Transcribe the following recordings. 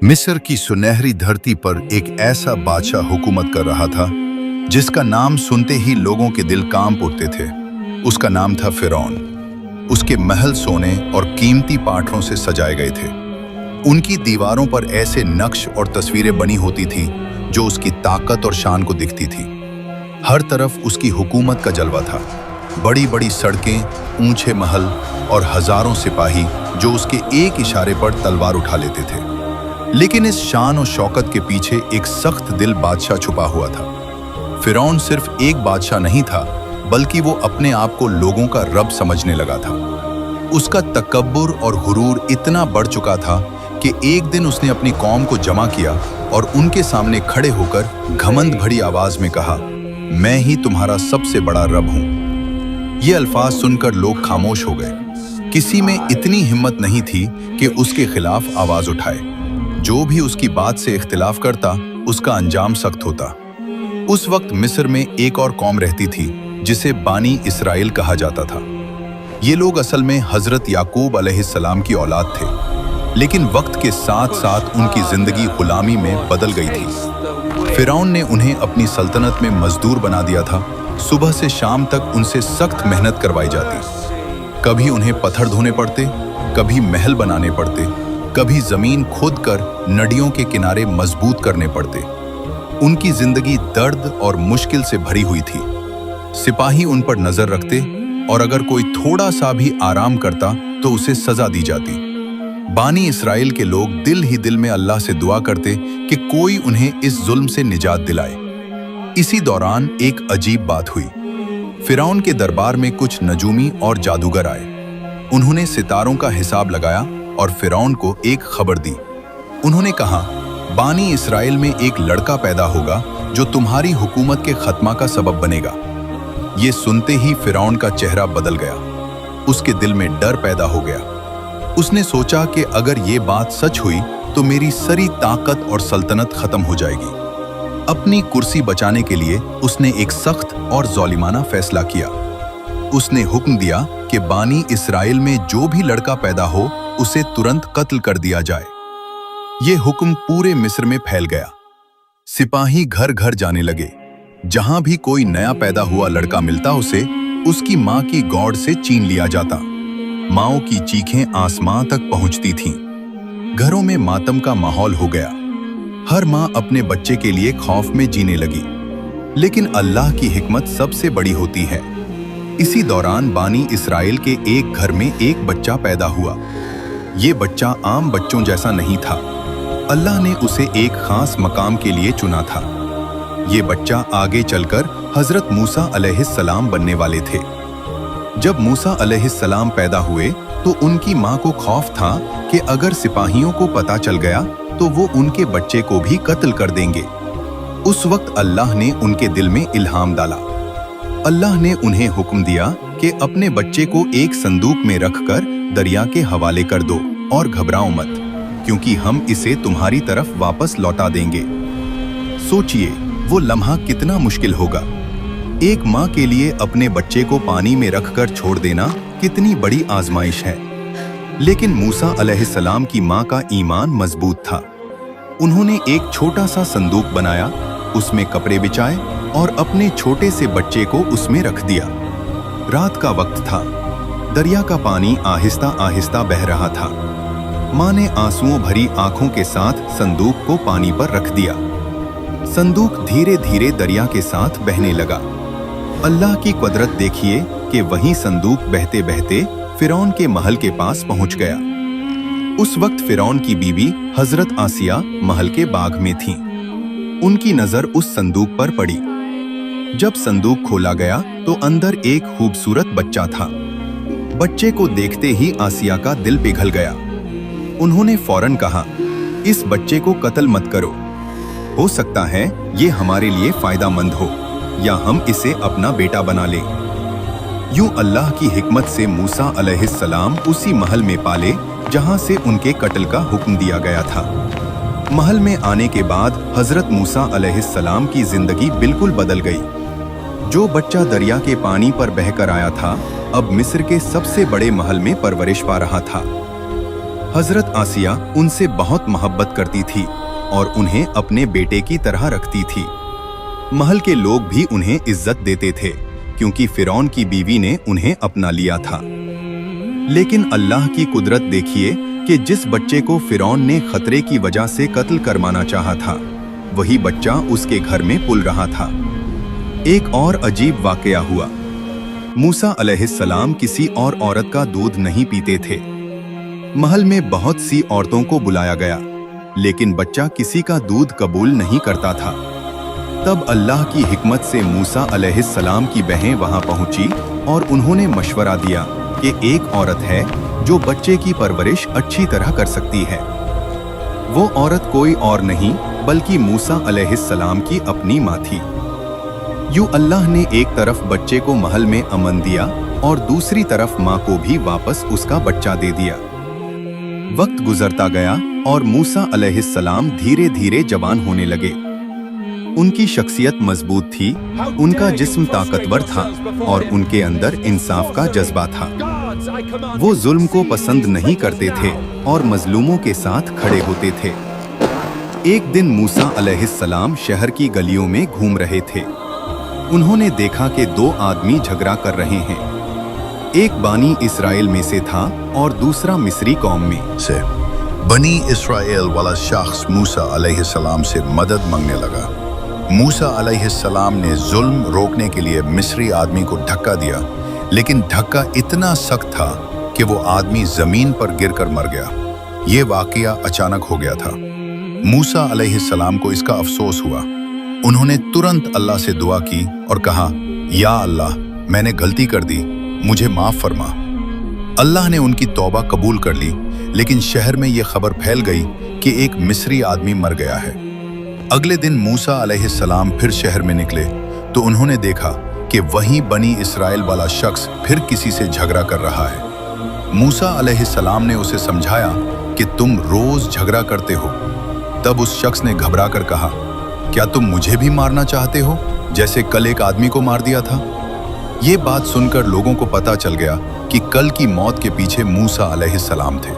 मिस्र की सुनहरी धरती पर एक ऐसा बादशाह हुकूमत कर रहा था जिसका नाम सुनते ही लोगों के दिल कांप उठते थे। उसका नाम था फिरौन। उसके महल सोने और कीमती पाठों से सजाए गए थे। उनकी दीवारों पर ऐसे नक्श और तस्वीरें बनी होती थी जो उसकी ताकत और शान को दिखती थी। हर तरफ उसकी हुकूमत का जलवा था। बड़ी बड़ी सड़कें, ऊंचे महल और हजारों सिपाही जो उसके एक इशारे पर तलवार उठा लेते थे। लेकिन इस शान और शौकत के पीछे एक सख्त दिल बादशाह छुपा हुआ था। फिरौन सिर्फ एक बादशाह नहीं था, बल्कि वो अपने आप को लोगों का रब समझने लगा था। उसका तकब्बुर और गुरूर इतना बढ़ चुका था कि एक दिन उसने अपनी कौम को जमा किया और उनके सामने खड़े होकर घमंड भरी आवाज में कहा, मैं ही तुम्हारा सबसे बड़ा रब हूं। ये अल्फाज सुनकर लोग खामोश हो गए। किसी में इतनी हिम्मत नहीं थी कि उसके खिलाफ आवाज उठाए। जो भी उसकी बात से इख्तिलाफ करता, उसका अंजाम सख्त होता। उस वक्त मिस्र में एक और कौम रहती थी जिसे बानी इसराइल कहा जाता था। ये लोग असल में हजरत याकूब अलैहिस्सलाम की औलाद थे, लेकिन वक्त के साथ साथ उनकी जिंदगी गुलामी में बदल गई थी। फिरौन ने उन्हें अपनी सल्तनत में मजदूर बना दिया था। सुबह से शाम तक उनसे सख्त मेहनत करवाई जाती। कभी उन्हें पत्थर ढोने पड़ते, कभी महल बनाने पड़ते, कभी जमीन खोद कर नदियों के किनारे मजबूत करने पड़ते। उनकी जिंदगी दर्द और मुश्किल से भरी हुई थी। सिपाही उन पर नजर रखते और अगर कोई थोड़ा सा भी आराम करता तो उसे सजा दी जाती। बानी इसराइल के लोग दिल ही दिल में अल्लाह से दुआ करते कि कोई उन्हें इस जुल्म से निजात दिलाए। इसी दौरान एक अजीब बात हुई। फिरौन के दरबार में कुछ नजूमी और जादूगर आए। उन्होंने सितारों का हिसाब लगाया और फिरौन को एक खबर दी। उन्होंने कहा, बानी इसराइल में एक लड़का पैदा होगा जो तुम्हारी हुकूमत के खत्मा का सबब बनेगा। ये सुनते ही फिरौन का चेहरा बदल गया। उसके दिल में डर पैदा हो गया। उसने सोचा कि अगर ये बात सच हुई तो मेरी सारी ताकत और सल्तनत खत्म हो जाएगी। अपनी कुर्सी बचाने के लिए उसने एक सख्त और ज़ालिमाना फैसला किया। उसने हुक्म दिया कि बानी इसराइल में जो भी लड़का पैदा हो उसे तुरंत कत्ल कर दिया जाए। ये हुक्म पूरे मिस्र में फैल गया। सिपाही घर घर जाने लगे। जहां भी कोई नया पैदा हुआ लड़का मिलता उसे उसकी मां की गौड़ से छीन लिया जाता। माओं की चीखें आसमां तक पहुंचती थीं। घरों में मातम का माहौल हो गया। हर मां अपने बच्चे के लिए खौफ में जीने लगी। लेकिन अल्लाह की हिकमत सबसे बड़ी होती है। इसी दौरान बानी इसराइल के एक घर में एक बच्चा पैदा हुआ। ये बच्चा आम बच्चों जैसा नहीं था। अल्लाह ने उसे एक खास मकाम के लिए चुना था। ये बच्चा आगे चलकर हजरत मूसा अलैहिस्सलाम बनने वाले थे। जब मूसा अलैहिस्सलाम पैदा हुए तो उनकी मां को खौफ था कि अगर सिपाहियों को पता चल गया तो वो उनके बच्चे को भी कत्ल कर देंगे। उस वक्त अल्लाह ने उनके दिल में इल्हाम डाला। अल्लाह ने उन्हें हुक्म दिया कि अपने बच्चे को एक संदूक में रखकर दरिया के हवाले कर दो और घबराओ मत, क्योंकि हम इसे तुम्हारी तरफ वापस लौटा देंगे। सोचिए वो लम्हा कितना मुश्किल होगा। एक माँ के लिए अपने बच्चे को पानी में रखकर छोड़ देना कितनी बड़ी आजमाइश है। लेकिन मूसा अलैहिस्सलाम की माँ का ईमान मजबूत था। उन्होंने एक छोटा सा संदूक बनाया, उसमें कपड़े बिछाए और अपने छोटे से बच्चे को उसमें रख दिया। रात का वक्त था। दरिया का पानी आहिस्ता आहिस्ता बह रहा था। माँ ने आंसुओं भरी आंखों के साथ संदूक को पानी पर रख दिया। संदूक धीरे धीरे दरिया के साथ बहने लगा। अल्लाह की कुदरत देखिए कि वही संदूक बहते बहते फिरौन के महल के पास पहुंच गया। उस वक्त फिरौन की बीवी हजरत आसिया महल के बाग में थीं। उनकी नजर उस संदूक पर पड़ी। जब संदूक खोला गया तो अंदर एक खूबसूरत बच्चा था। बच्चे को देखते ही आसिया का दिल पिघल गया। उन्होंने फौरन कहा, इस बच्चे को कत्ल मत करो। हो सकता है ये हमारे लिए फायदामंद हो या हम इसे अपना बेटा बना लें। यूं अल्लाह की हिकमत से मूसा अलैहिस्सलाम उसी महल में पाले जहां से उनके कत्ल का हुक्म दिया गया था। महल में आने के बाद हजरत मूसा अलैहिस्सलाम की जिंदगी बिल्कुल बदल गई। जो बच्चा दरिया के पानी पर बहकर आया था अब मिस्र के सबसे बड़े महल में परवरिश पा रहा था। हजरत आसिया उनसे बहुत मोहब्बत करती थी और उन्हें अपने बेटे की तरह रखती थी। महल के लोग भी उन्हें इज्जत देते थे क्योंकि फिरौन की बीवी ने उन्हें अपना लिया था। लेकिन अल्लाह की कुदरत देखिए कि जिस बच्चे को फिरौन ने खतरे की वजह से कत्ल करवाना चाहा था, वही बच्चा उसके घर में पुल रहा था। एक और अजीब वाकया हुआ। मूसा अलैहिस्सलाम किसी और औरत का दूध नहीं पीते थे। महल में बहुत सी औरतों को बुलाया गया, लेकिन बच्चा किसी का दूध कबूल नहीं करता था। तब अल्लाह की हिकमत से मूसा अलैहिस्सलाम की बहन वहां पहुंची और उन्होंने मशवरा दिया कि एक औरत है जो बच्चे की परवरिश अच्छी तरह कर सकती है। वो औरत कोई और नहीं बल्कि मूसा अलैहिस्सलाम की अपनी माँ थी। यूं अल्लाह ने एक तरफ बच्चे को महल में अमन दिया और दूसरी तरफ माँ को भी वापस उसका बच्चा दे दिया। वक्त गुजरता गया और मूसा अलैहिस्सलाम धीरे धीरे जवान होने लगे। उनकी शख्सियत मजबूत थी, उनका जिस्म ताकतवर था और उनके अंदर इंसाफ का जज्बा था। वो जुल्म को पसंद नहीं करते थे और मजलूमों के साथ खड़े होते थे। एक दिन मूसा अलैहिस्सलाम शहर की गलियों में घूम रहे थे। उन्होंने देखा कि दो आदमी झगड़ा कर रहे हैं। एक बानी इस्राएल में से था और दूसरा मिस्री कौम में से। बनी इस्राएल वाला शख्स मूसा अलैहिस्सलाम से मदद मांगने लगा। मूसा अलैहिस्सलाम ने जुल्म रोकने के लिए मिस्री आदमी को धक्का दिया, लेकिन धक्का इतना सख्त था कि वो आदमी जमीन पर गिरकर मर गया। ये वाकया अचानक हो गया था। मूसा अलैहिस्सलाम को इसका अफसोस हुआ। उन्होंने तुरंत अल्लाह से दुआ की और कहा, या अल्लाह, मैंने गलती कर दी, मुझे माफ फरमा। अल्लाह ने उनकी तौबा कबूल कर ली, लेकिन शहर में ये खबर फैल गई कि एक मिस्री आदमी मर गया है। अगले दिन मूसा अलैहिस्सलाम फिर शहर में निकले तो उन्होंने देखा कि वहीं बनी इस्राएल वाला शख्स फिर किसी से झगड़ा कर रहा है। मूसा अलैहिस्सलाम ने उसे समझाया कि तुम रोज झगड़ा करते हो। तब उस शख्स ने घबरा कर कहा, क्या तुम मुझे भी मारना चाहते हो जैसे कल एक आदमी को मार दिया था? ये बात सुनकर लोगों को पता चल गया कि कल की मौत के पीछे मूसा अलैहिस्सलाम थे।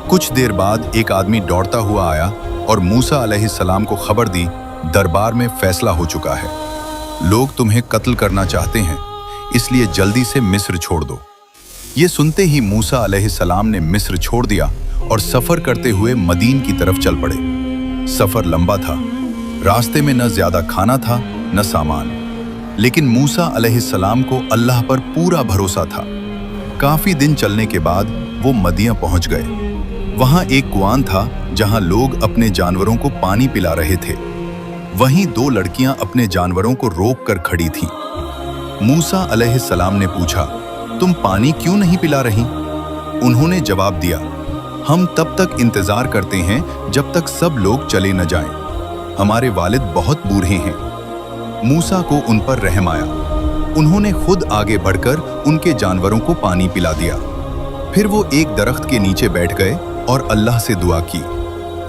कुछ देर बाद एक आदमी दौड़ता हुआ आया और मूसा अलैहिस्सलाम को खबर दी, दरबार में फैसला हो चुका है। लोग तुम्हें कत्ल करना चाहते हैं, इसलिए जल्दी से मिस्र छोड़ दो। ये सुनते ही मूसा अलैहिस्सलाम ने मिस्र छोड़ दिया और सफर करते हुए मदीन की तरफ चल पड़े। सफर लंबा था, रास्ते में न ज्यादा खाना था न सामान, लेकिन मूसा अलैहिस्सलाम को अल्लाह पर पूरा भरोसा था। काफी दिन चलने के बाद वो मदीना पहुंच गए। वहां एक कुआं था जहां लोग अपने जानवरों को पानी पिला रहे थे। वहीं दो लड़कियां अपने जानवरों को रोक कर खड़ी थीं। मूसा अलैहिस्सलाम ने पूछा, तुम पानी क्यों नहीं पिला रही? उन्होंने जवाब दिया, हम तब तक इंतजार करते हैं जब तक सब लोग चले न जाएं। हमारे वालिद बहुत बूढ़े हैं। मूसा को उन पर रहम आया। उन्होंने खुद आगे बढ़कर उनके जानवरों को पानी पिला दिया। फिर वो एक दरख्त के नीचे बैठ गए और अल्लाह से दुआ की,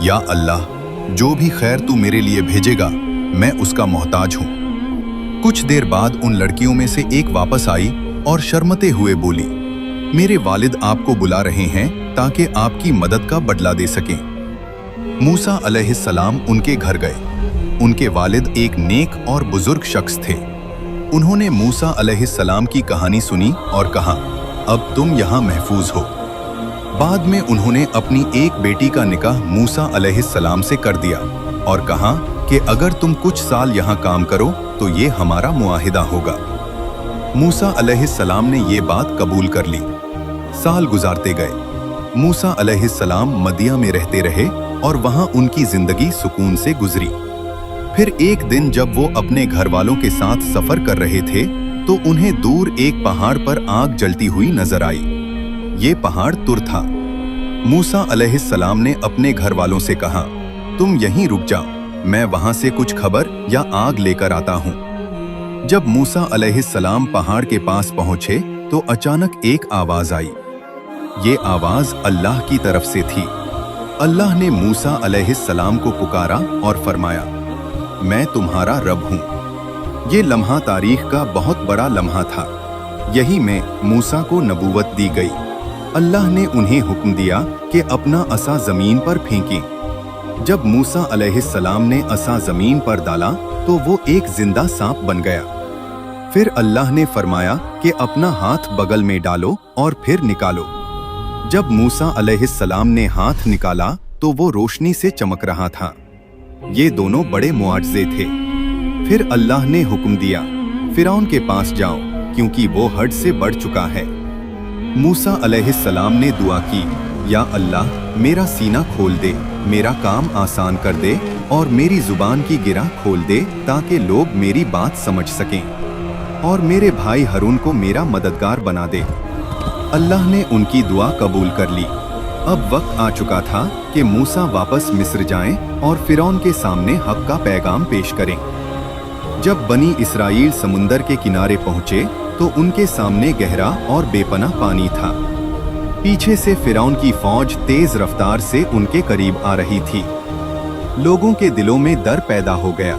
या अल्लाह, जो भी खैर तू मेरे लिए भेजेगा मैं उसका मोहताज हूँ। कुछ देर बाद उन लड़कियों में से एक वापस आई और शर्मते हुए बोली, मेरे वालिद आपको बुला रहे हैं ताकि आपकी मदद का बदला दे सकें। मूसा अलैहिस्सलाम उनके घर गए। उनके वालिद एक नेक और बुजुर्ग शख्स थे। उन्होंने मूसा अलैहिस्सलाम की कहानी सुनी और कहा, अब तुम यहाँ महफूज हो। बाद में उन्होंने अपनी एक बेटी का निकाह मूसा अलैहिस्सलाम से कर दिया और कहा कि अगर तुम कुछ साल यहाँ काम करो तो ये हमारा मुआहिदा होगा। मूसा अलैहिस्सलाम ने ये बात कबूल कर ली। साल गुजारते गए। मूसा अलैहिस्सलाम मदीना में रहते रहे और वहाँ उनकी जिंदगी सुकून से गुजरी। फिर एक दिन जब वो अपने घर वालों के साथ सफर कर रहे थे तो उन्हें दूर एक पहाड़ पर आग जलती हुई नजर आई। ये पहाड़ तुर था। मूसा अलैहिस्सलाम ने अपने घर वालों से कहा, तुम यहीं रुक जाओ, मैं वहां से कुछ खबर या आग लेकर आता हूँ। जब मूसा अलैहिस्सलाम पहाड़ के पास पहुंचे तो अचानक एक आवाज आई। ये आवाज अल्लाह की तरफ से थी। अल्लाह ने मूसा अलैहिस्सलाम को पुकारा और फरमाया, मैं तुम्हारा रब हूँ। ये लम्हा तारीख का बहुत बड़ा लम्हा था। यही में मूसा को नबूवत दी गई। अल्लाह ने उन्हें हुक्म दिया कि अपना असा जमीन पर फेंकें। जब मूसा अलैहिस्सलाम ने असा जमीन पर डाला तो वो एक जिंदा सांप बन गया। फिर अल्लाह ने फरमाया कि अपना हाथ बगल में डालो और फिर निकालो। जब मूसा अलैहिस्सलाम ने हाथ निकाला तो वो रोशनी से चमक रहा था। ये दोनों बड़े मुआजिज़े थे। फिर अल्लाह ने हुक्म दिया, फिरौन के पास जाओ क्योंकि वो हद से बढ़ चुका है। मूसा अलैहिस्सलाम ने दुआ की, या अल्लाह मेरा सीना खोल दे, मेरा काम आसान कर दे और मेरी जुबान की गिरा खोल दे ताकि लोग मेरी बात समझ सकें और मेरे भाई हारून को मेरा मददगार बना दे। अल्लाह ने उनकी दुआ कबूल कर ली। अब वक्त आ चुका था कि मूसा वापस मिस्र जाएं और फिरौन के सामने हक का पैगाम पेश करें। जब बनी इसराइल समुंदर के किनारे पहुंचे तो उनके सामने गहरा और बेपनाह पानी था। पीछे से फिरौन की फौज तेज रफ्तार से उनके करीब आ रही थी। लोगों के दिलों में डर पैदा हो गया।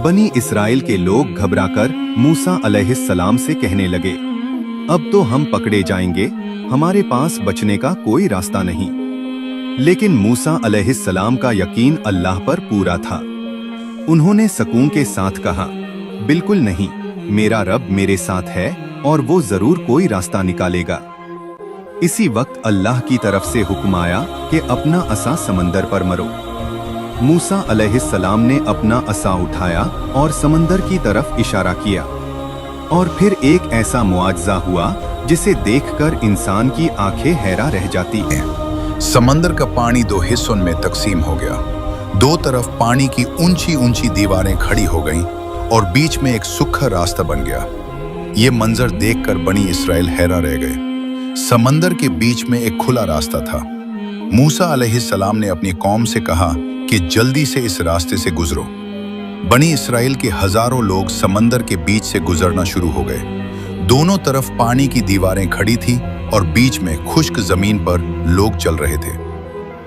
बनी इसराइल के लोग घबराकर मूसा अलैहिस्सलाम से कहने लगे, अब तो हम पकड़े जाएंगे, हमारे पास बचने का कोई रास्ता नहीं। लेकिन मूसा अलैहिस्सलाम का यकीन अल्लाह पर पूरा था। उन्होंने सकून के साथ कहा, बिल्कुल नहीं, मेरा रब मेरे साथ है और वो जरूर कोई रास्ता निकालेगा। इसी वक्त अल्लाह की तरफ से हुक्म आया कि अपना असा समंदर पर मरो। मूसा अलैहिस्सलाम ने अपना असा उठाया और समंदर की तरफ इशारा किया और फिर एक ऐसा मुआजिज़ा हुआ जिसे देखकर इंसान की आंखें हैरा रह जाती हैं। समंदर का पानी दो हिस्सों में तकसीम हो गया। दो तरफ पानी की ऊंची ऊंची दीवारें खड़ी हो गईं और बीच में एक सूखा रास्ता बन गया। ये मंजर देखकर बनी इसराइल हैरा रह गए। समंदर के बीच में एक खुला रास्ता था। मूसा अलैहिस्सलाम ने अपनी कौम से कहा कि जल्दी से इस रास्ते से गुजरो। बनी इसराइल के हजारों लोग समंदर के बीच से गुजरना शुरू हो गए। दोनों तरफ पानी की दीवारें खड़ी थी और बीच में खुश्क जमीन पर लोग चल रहे थे।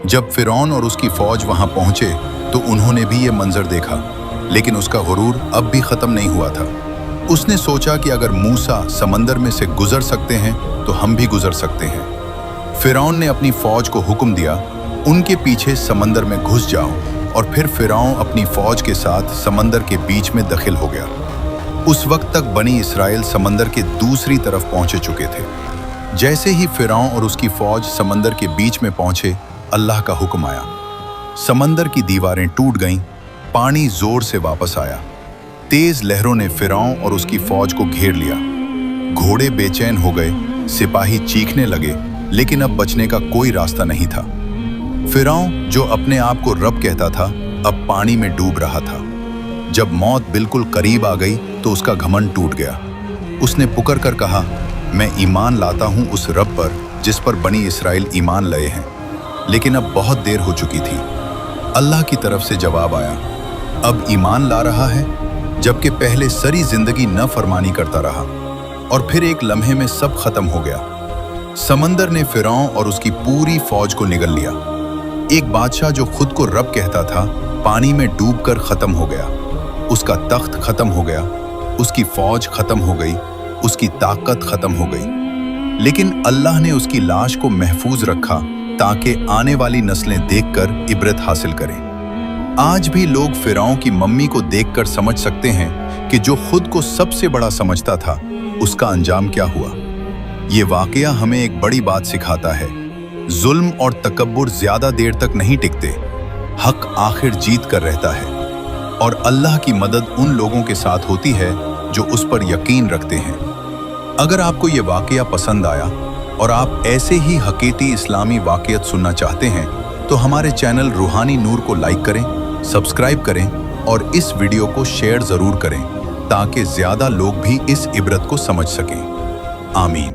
जब फिरौन और उसकी फौज वहां पहुंचे तो उन्होंने भी ये मंजर देखा, लेकिन उसका गुरूर अब भी खत्म नहीं हुआ था। उसने सोचा कि अगर मूसा समंदर में से गुजर सकते हैं तो हम भी गुजर सकते हैं। फिरौन ने अपनी फौज को हुक्म दिया, उनके पीछे समंदर में घुस जाओ, और फिर फिरौन अपनी फौज के साथ समंदर के बीच में दाखिल हो गया। उस वक्त तक बनी इसराइल समंदर के दूसरी तरफ पहुंचे चुके थे। जैसे ही फिरौन और उसकी फौज समंदर के बीच में पहुंचे, अल्लाह का हुक्म आया। समंदर की दीवारें टूट गईं, पानी जोर से वापस आया। तेज लहरों ने फिरौन और उसकी फौज को घेर लिया। घोड़े बेचैन हो गए, सिपाही चीखने लगे, लेकिन अब बचने का कोई रास्ता नहीं था। फिरौन, जो अपने आप को रब कहता था, अब पानी में डूब रहा था। जब मौत बिल्कुल करीब आ गई तो उसका घमंड टूट गया। उसने पुकार कर कहा, मैं ईमान लाता हूं उस रब पर जिस पर बनी इसराइल ईमान लाए हैं। लेकिन अब बहुत देर हो चुकी थी। अल्लाह की तरफ से जवाब आया, अब ईमान ला रहा है, जबकि पहले सारी जिंदगी न फरमानी करता रहा। और फिर एक लम्हे में सब खत्म हो गया। समंदर ने फिरौन और उसकी पूरी फौज को निगल लिया। एक बादशाह जो खुद को रब कहता था, पानी में डूबकर खत्म हो गया। उसका तख्त खत्म हो गया, उसकी फौज खत्म हो गई, उसकी ताकत खत्म हो गई। लेकिन अल्लाह ने उसकी लाश को महफूज रखा ताकि आने वाली नस्लें देखकर इबरत हासिल करें। आज भी लोग फिरौन की मम्मी को देखकर समझ सकते हैं कि जो खुद को सबसे बड़ा समझता था, उसका अंजाम क्या हुआ। ये वाकया हमें एक बड़ी बात सिखाता है, जुल्म और तकब्बुर ज्यादा देर तक नहीं टिकते। हक आखिर जीत कर रहता है और अल्लाह की मदद उन लोगों के साथ होती है जो उस पर यकीन रखते हैं। अगर आपको ये वाकया पसंद आया और आप ऐसे ही हकीकी इस्लामी वाकयात सुनना चाहते हैं तो हमारे चैनल रूहानी नूर को लाइक करें, सब्सक्राइब करें और इस वीडियो को शेयर जरूर करें ताकि ज्यादा लोग भी इस इबरत को समझ सकें। आमीन।